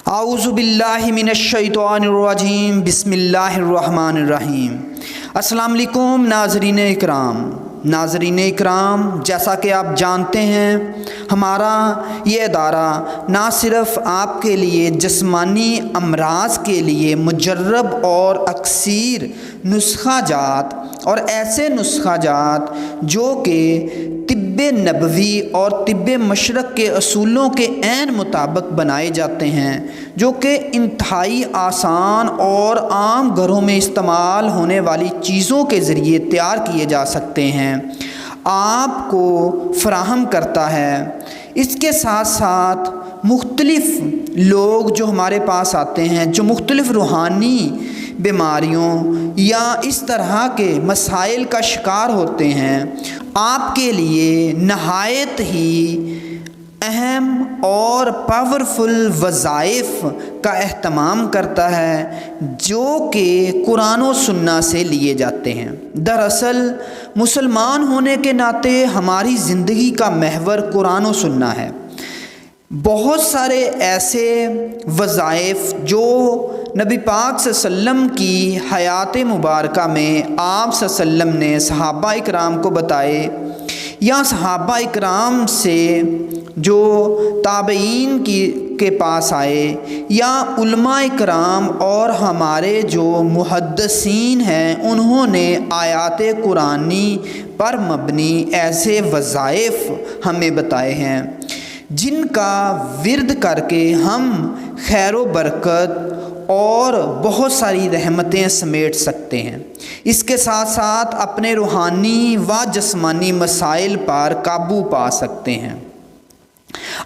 اعوذ باللہ من الشیطان الرجیم بسم اللہ الرحمن الرحیم۔ السلام علیکم ناظرین اکرام، جیسا کہ آپ جانتے ہیں ہمارا یہ ادارہ نہ صرف آپ کے لیے جسمانی امراض کے لیے مجرب اور اکثیر نسخہ جات اور ایسے نسخہ جات جو کہ طب نبوی اور طب مشرق کے اصولوں کے عین مطابق بنائے جاتے ہیں، جو کہ انتہائی آسان اور عام گھروں میں استعمال ہونے والی چیزوں کے ذریعے تیار کیے جا سکتے ہیں، آپ کو فراہم کرتا ہے۔ اس کے ساتھ ساتھ مختلف لوگ جو ہمارے پاس آتے ہیں، جو مختلف روحانی بیماریوں یا اس طرح کے مسائل کا شکار ہوتے ہیں، آپ کے لیے نہایت ہی اہم اور پاورفل وظائف کا اہتمام کرتا ہے، جو کہ قرآن و سنت سے لیے جاتے ہیں۔ دراصل مسلمان ہونے کے ناطے ہماری زندگی کا محور قرآن و سنت ہے۔ بہت سارے ایسے وظائف جو نبی پاک صلی اللہ علیہ وسلم کی حیات مبارکہ میں آپ صلی اللہ علیہ وسلم نے صحابہ اکرام کو بتائے، یا صحابہ اکرام سے جو تابعین کے پاس آئے، یا علماء اکرام اور ہمارے جو محدثین ہیں، انہوں نے آیات قرآنی پر مبنی ایسے وظائف ہمیں بتائے ہیں، جن کا ورد کر کے ہم خیر و برکت اور بہت ساری رحمتیں سمیٹ سکتے ہیں۔ اس کے ساتھ ساتھ اپنے روحانی و جسمانی مسائل پر قابو پا سکتے ہیں۔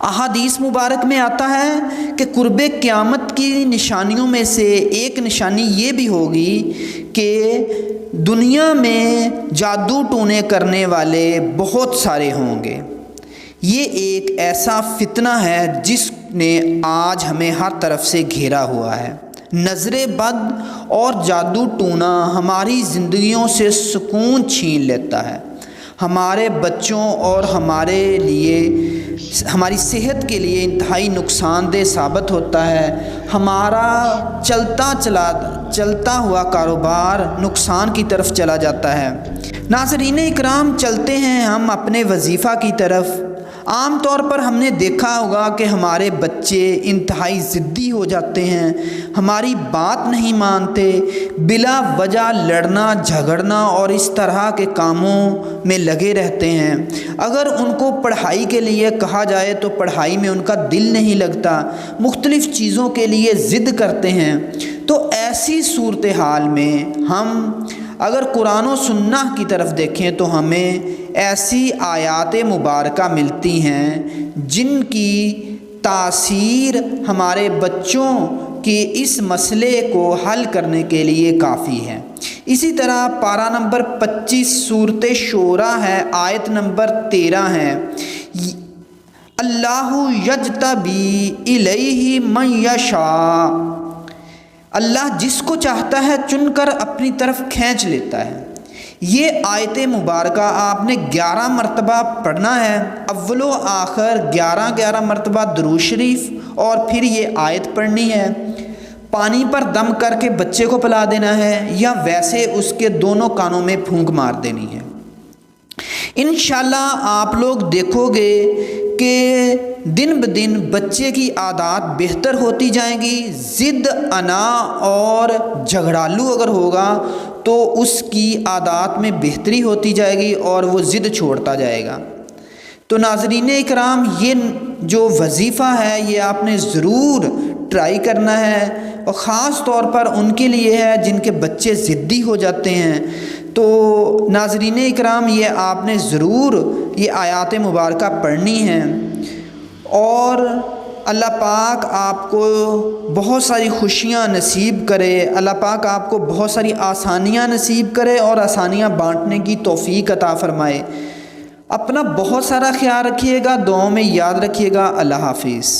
احادیث مبارک میں آتا ہے کہ قرب قیامت کی نشانیوں میں سے ایک نشانی یہ بھی ہوگی کہ دنیا میں جادو ٹونے کرنے والے بہت سارے ہوں گے۔ یہ ایک ایسا فتنہ ہے جس نے آج ہمیں ہر طرف سے گھیرا ہوا ہے۔ نظر بد اور جادو ٹونا ہماری زندگیوں سے سکون چھین لیتا ہے، ہمارے بچوں اور ہمارے لیے ہماری صحت کے لیے انتہائی نقصان دہ ثابت ہوتا ہے۔ ہمارا چلتا ہوا کاروبار نقصان کی طرف چلا جاتا ہے۔ ناظرین اکرام، چلتے ہیں ہم اپنے وظیفہ کی طرف۔ عام طور پر ہم نے دیکھا ہوگا کہ ہمارے بچے انتہائی ضدی ہو جاتے ہیں، ہماری بات نہیں مانتے، بلا وجہ لڑنا جھگڑنا اور اس طرح کے کاموں میں لگے رہتے ہیں۔ اگر ان کو پڑھائی کے لیے کہا جائے تو پڑھائی میں ان کا دل نہیں لگتا، مختلف چیزوں کے لیے ضد کرتے ہیں۔ تو ایسی صورتحال میں ہم اگر قرآن و سنت کی طرف دیکھیں تو ہمیں ایسی آیات مبارکہ ملتی ہیں جن کی تاثیر ہمارے بچوں کے اس مسئلے کو حل کرنے کے لیے کافی ہے۔ اسی طرح پارہ نمبر 25 سورۃ شورى ہے، آیت نمبر 13 ہے، اللہ یجتبی الیہ من یشاء، اللہ جس کو چاہتا ہے چن کر اپنی طرف کھینچ لیتا ہے۔ یہ آیت مبارکہ آپ نے 11 مرتبہ پڑھنا ہے، اول و آخر 11 مرتبہ درود شریف اور پھر یہ آیت پڑھنی ہے۔ پانی پر دم کر کے بچے کو پلا دینا ہے، یا ویسے اس کے دونوں کانوں میں پھونک مار دینی ہے۔ انشاءاللہ آپ لوگ دیکھو گے کہ دن بدن بچے کی عادات بہتر ہوتی جائیں گی۔ ضد انا اور جھگڑالو اگر ہوگا تو اس کی عادات میں بہتری ہوتی جائے گی اور وہ ضد چھوڑتا جائے گا۔ تو ناظرین اکرام، یہ جو وظیفہ ہے یہ آپ نے ضرور ٹرائی کرنا ہے، اور خاص طور پر ان کے لیے ہے جن کے بچے ضدی ہو جاتے ہیں۔ تو ناظرین اکرام، یہ آپ نے ضرور یہ آیات مبارکہ پڑھنی ہیں، اور اللہ پاک آپ کو بہت ساری خوشیاں نصیب کرے، اللہ پاک آپ کو بہت ساری آسانیاں نصیب کرے اور آسانیاں بانٹنے کی توفیق عطا فرمائے۔ اپنا بہت سارا خیال رکھیے گا، دعاؤں میں یاد رکھیے گا۔ اللہ حافظ۔